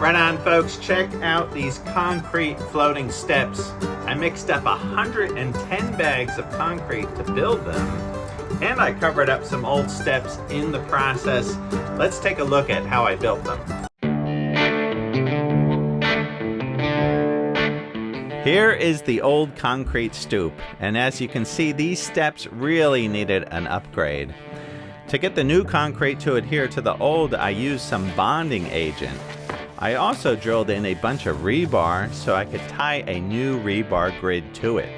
Right on, folks, check out these concrete floating steps. I mixed up 110 bags of concrete to build them, and I covered up some old steps in the process. Let's take a look at how I built them. Here is the old concrete stoop, and as you can see, these steps really needed an upgrade. To get the new concrete to adhere to the old, I used some bonding agent. I also drilled in a bunch of rebar so I could tie a new rebar grid to it.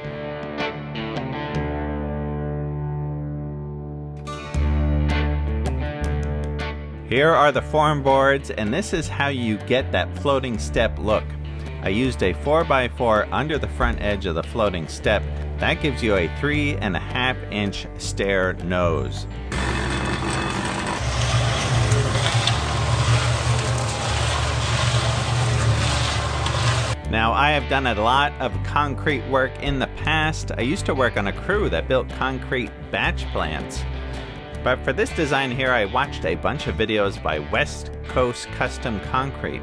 Here are the form boards, and this is how you get that floating step look. I used a 4x4 under the front edge of the floating step. That gives you a 3.5-inch stair nose. Now, I have done a lot of concrete work in the past. I used to work on a crew that built concrete batch plants. But for this design here, I watched a bunch of videos by West Coast Custom Concrete.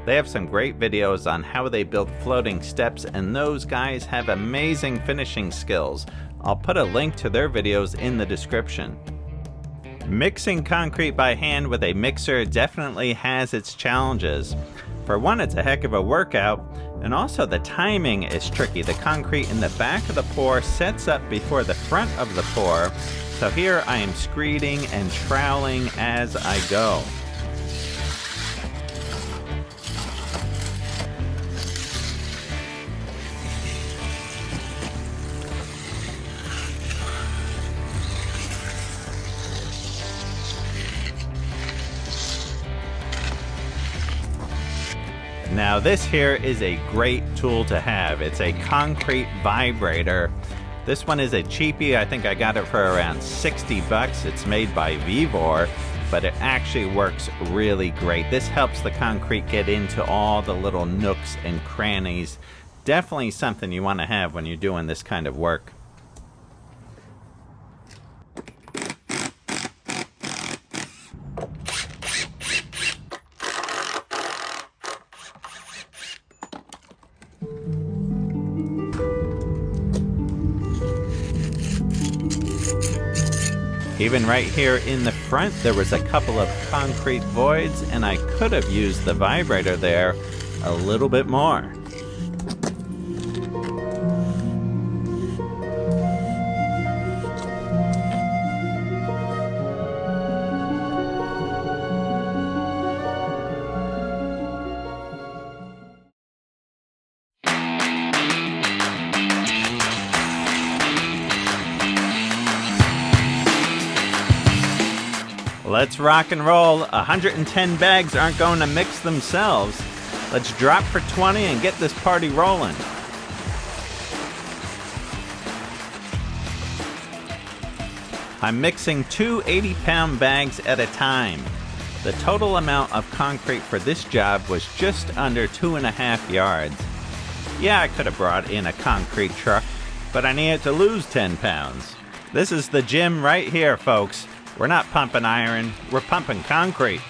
They have some great videos on how they build floating steps, and those guys have amazing finishing skills. I'll put a link to their videos in the description. Mixing concrete by hand with a mixer definitely has its challenges. For one, it's a heck of a workout, and also the timing is tricky. The concrete in the back of the pour sets up before the front of the pour, so here I am screeding and troweling as I go. Now this here is a great tool to have. It's a concrete vibrator. This one is a cheapie. I think I got it for around 60 bucks. It's made by Vivor, but it actually works really great. This helps the concrete get into all the little nooks and crannies. Definitely something you want to have when you're doing this kind of work. Even right here in the front, there was a couple of concrete voids, and I could have used the vibrator there a little bit more. Let's rock and roll. 110 bags aren't going to mix themselves. Let's drop for 20 and get this party rolling. I'm mixing two 80-pound bags at a time. The total amount of concrete for this job was just under 2.5 yards. Yeah, I could have brought in a concrete truck, but I needed to lose 10 pounds. This is the gym right here, folks. We're not pumping iron, we're pumping concrete.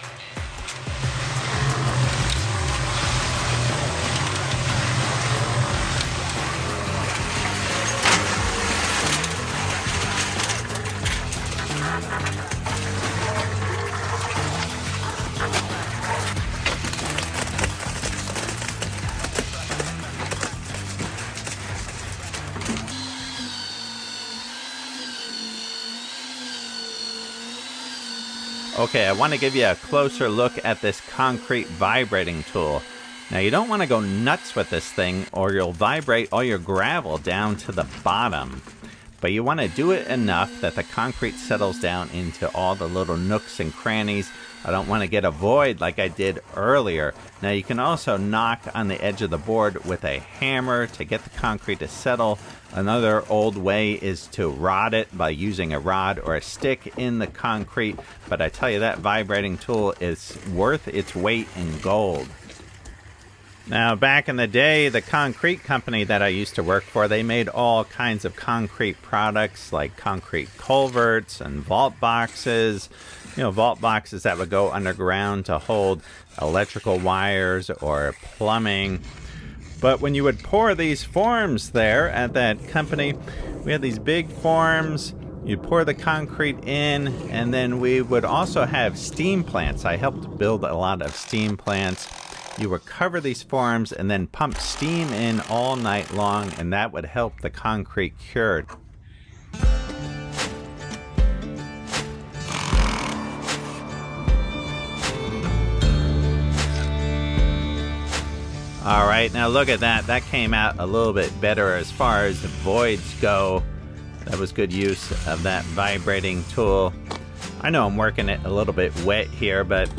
Okay, I want to give you a closer look at this concrete vibrating tool. Now, you don't want to go nuts with this thing or you'll vibrate all your gravel down to the bottom. But you want to do it enough that the concrete settles down into all the little nooks and crannies. I don't want to get a void like I did earlier. Now, you can also knock on the edge of the board with a hammer to get the concrete to settle. Another old way is to rod it by using a rod or a stick in the concrete. But I tell you, that vibrating tool is worth its weight in gold. Now, back in the day, the concrete company that I used to work for, they made all kinds of concrete products like concrete culverts and vault boxes. vault boxes that would go underground to hold electrical wires or plumbing. But when you would pour these forms there at that company, we had these big forms. You'd pour the concrete in, and then we would also have steam plants. I helped build a lot of steam plants. You would cover these forms and then pump steam in all night long, and that would help the concrete cure. All right, now look at that. That came out a little bit better as far as the voids go. That was good use of that vibrating tool. I know I'm working it a little bit wet here, but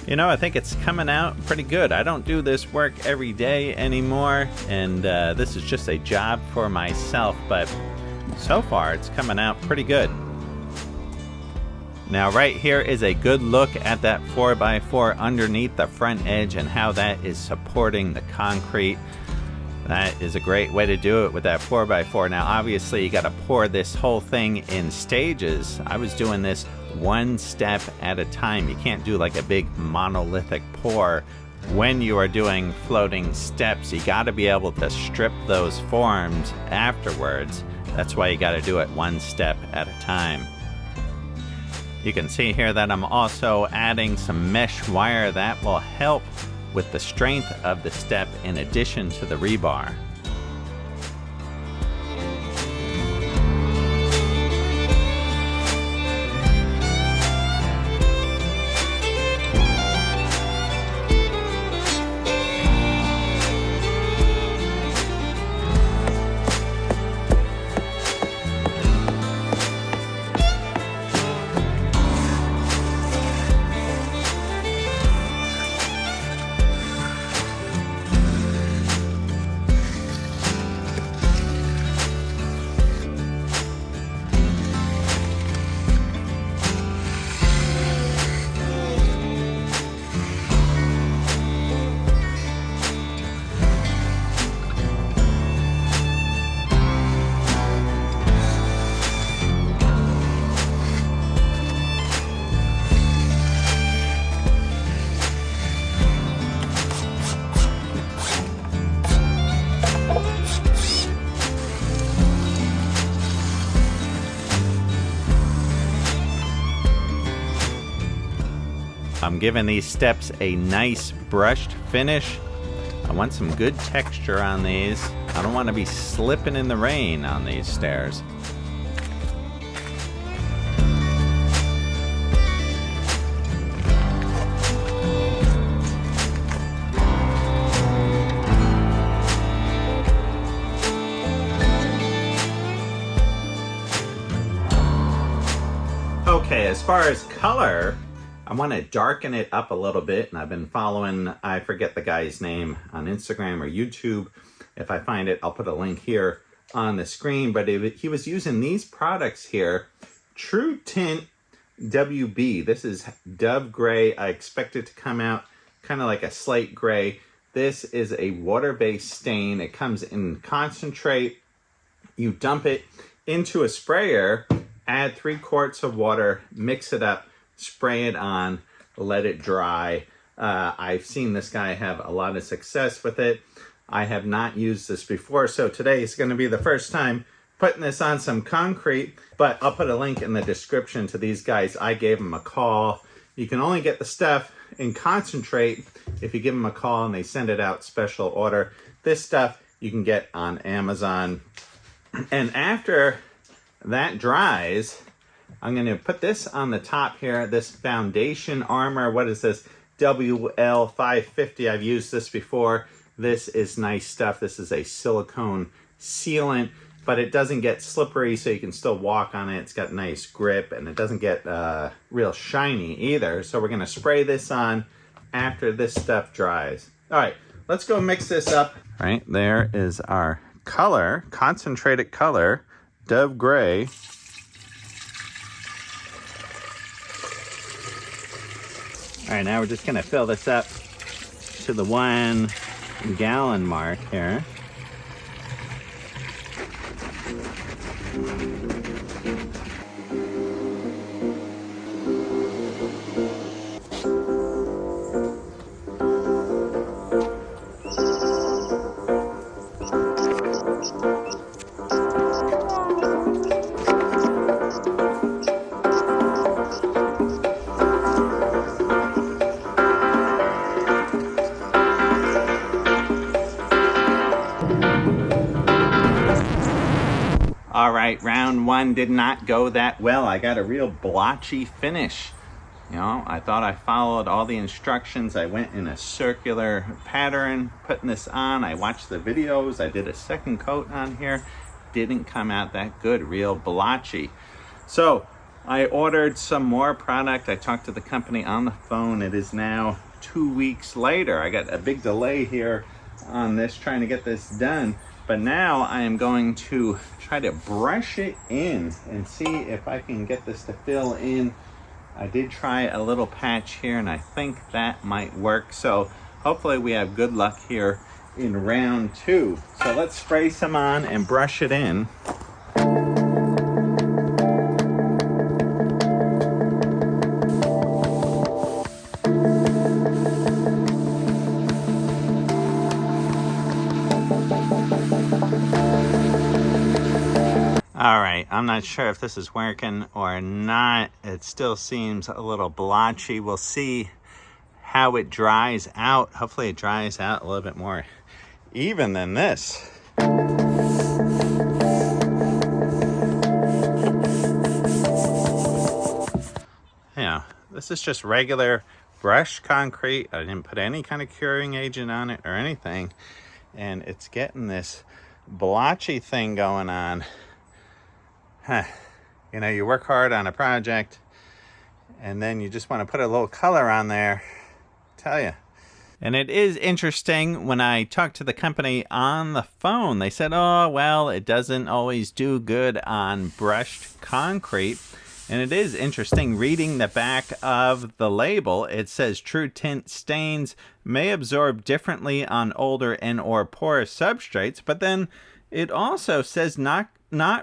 I think it's coming out pretty good. I don't do this work every day anymore, and this is just a job for myself, but so far it's coming out pretty good. Now right here is a good look at that 4x4 underneath the front edge and how that is supporting the concrete. That is a great way to do it with that 4x4. Now obviously you got to pour this whole thing in stages. I was doing this one step at a time. You can't do like a big monolithic pour when you are doing floating steps. You got to be able to strip those forms afterwards. That's why you got to do it one step at a time. You can see here that I'm also adding some mesh wire that will help with the strength of the step in addition to the rebar. I'm giving these steps a nice brushed finish. I want some good texture on these. I don't want to be slipping in the rain on these stairs. Okay, as far as color, I want to darken it up a little bit, and I've been following, I forget the guy's name, on Instagram or YouTube. If I find it, I'll put a link here on the screen, but he was using these products here, True Tint WB. This is Dove Gray. I expect it to come out kind of like a slate gray. This is a water-based stain. It comes in concentrate. You dump it into a sprayer, add 3 quarts of water, mix it up, spray it on, let it dry. I've seen this guy have a lot of success with it. I have not used this before, so today is going to be the first time putting this on some concrete, but I'll put a link in the description to these guys. I gave them a call. You can only get the stuff in concentrate if you give them a call and they send it out special order. This stuff you can get on Amazon. And after that dries, I'm going to put this on the top here, this foundation armor. What is this? WL550. I've used this before. This is nice stuff. This is a silicone sealant, but it doesn't get slippery, so you can still walk on it. It's got nice grip, and it doesn't get real shiny either. So we're going to spray this on after this stuff dries. All right, let's go mix this up. All right, there is our color, concentrated color, Dove Gray. All right, now we're just gonna fill this up to the 1 gallon mark here. All right, round one did not go that well. I got a real blotchy finish. You know, I thought I followed all the instructions. I went in a circular pattern putting this on. I watched the videos. I did a second coat on here. Didn't come out that good, real blotchy. So I ordered some more product. I talked to the company on the phone. It is now 2 weeks later. I got a big delay here on this, trying to get this done. But now I am going to try to brush it in and see if I can get this to fill in. I did try a little patch here and I think that might work. So hopefully we have good luck here in round two. So let's spray some on and brush it in. All right, I'm not sure if this is working or not. It still seems a little blotchy. We'll see how it dries out. Hopefully it dries out a little bit more even than this. You know, this is just regular brushed concrete. I didn't put any kind of curing agent on it or anything. And it's getting this blotchy thing going on. You know, you work hard on a project and then you just want to put a little color on there. Tell you. And it is interesting, when I talked to the company on the phone, they said, oh, well, it doesn't always do good on brushed concrete. And it is interesting, reading the back of the label, it says true tint stains may absorb differently on older and or porous substrates, but then it also says not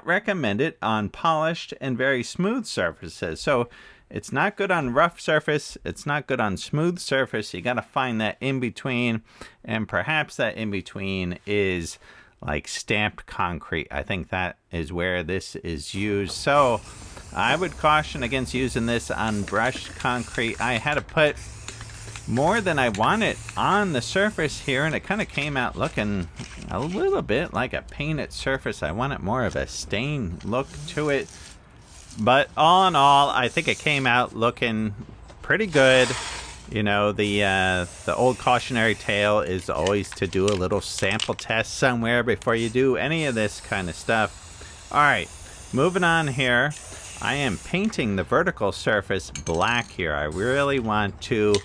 recommended on polished and very smooth surfaces. So it's not good on rough surface. It's not good on smooth surface. You got to find that in between. And perhaps that in between is like stamped concrete. I think that is where this is used. So I would caution against using this on brushed concrete. I had to put more than I wanted on the surface here, and it kind of came out looking a little bit like a painted surface. I wanted more of a stain look to it, but all in all, I think it came out looking pretty good. You know, the old cautionary tale is always to do a little sample test somewhere before you do any of this kind of stuff. All right, moving on here. I am painting the vertical surface black here. I really want to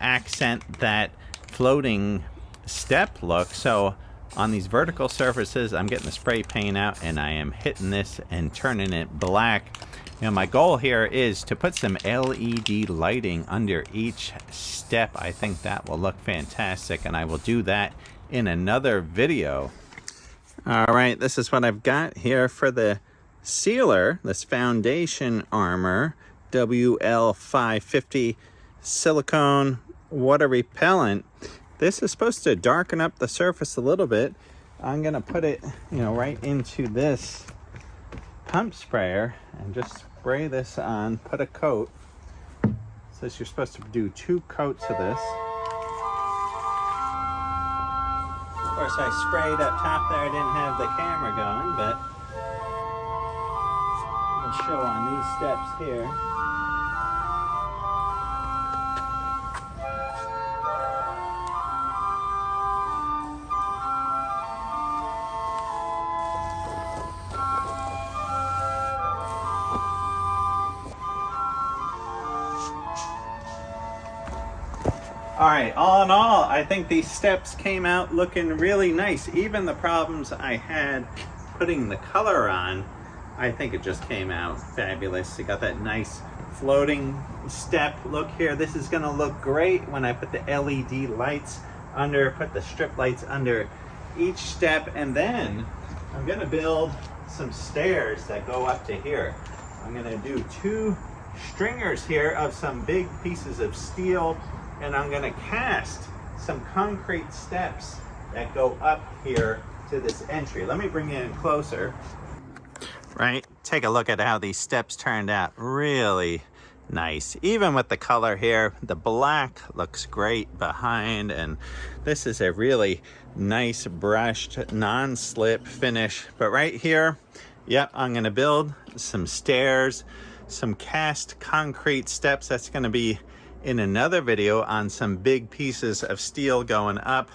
accent that floating step look. So on these vertical surfaces, I'm getting the spray paint out and I am hitting this and turning it black. You know, my goal here is to put some LED lighting under each step. I think that will look fantastic, and I will do that in another video. All right, this is what I've got here for the sealer, this foundation armor, WL550 silicone water repellent. This is supposed to darken up the surface a little bit. I'm gonna put it, you know, right into this pump sprayer and just spray this on, put a coat. It says you're supposed to do 2 coats of this. Of course, I sprayed up top there. I didn't have the camera going, but I'll show on these steps here. All right, all in all, I think these steps came out looking really nice. Even the problems I had putting the color on, I think it just came out fabulous. You got that nice floating step look here. This is gonna look great when I put the LED lights under, put the strip lights under each step, and then I'm gonna build some stairs that go up to here. I'm gonna do 2 stringers here of some big pieces of steel, and I'm gonna cast some concrete steps that go up here to this entry. Let me bring you in closer. Right, take a look at how these steps turned out. Really nice. Even with the color here, the black looks great behind, and this is a really nice brushed non-slip finish. But right here, Yep, I'm gonna build some stairs, some cast concrete steps. That's gonna be in another video on some big pieces of steel going up.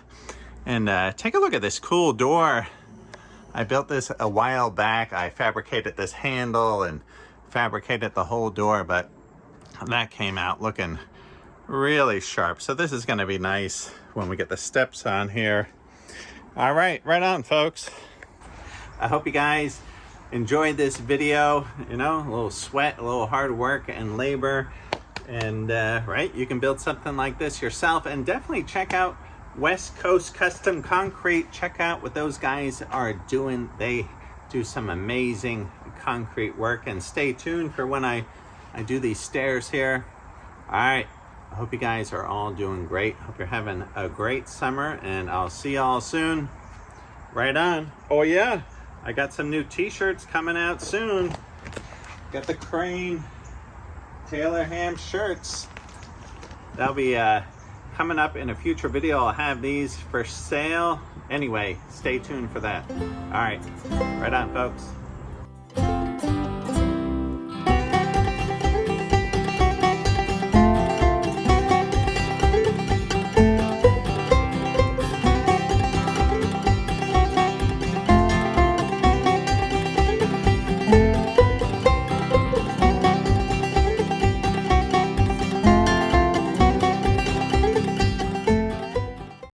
And take a look at this cool door. I built this a while back. I fabricated this handle and fabricated the whole door, but that came out looking really sharp. So this is gonna be nice when we get the steps on here. All right, right on, folks. I hope you guys enjoyed this video. You know, a little sweat, a little hard work and labor. And right, you can build something like this yourself. And definitely check out West Coast Custom Concrete. Check out what those guys are doing. They do some amazing concrete work. And stay tuned for when I do these stairs here. All right, I hope you guys are all doing great. Hope you're having a great summer, and I'll see y'all soon. Right on. Oh yeah, I got some new t-shirts coming out soon. Got the Crane Taylor Ham shirts. That'll be coming up in a future video. I'll have these for sale. Anyway, stay tuned for that. All right, right on, folks.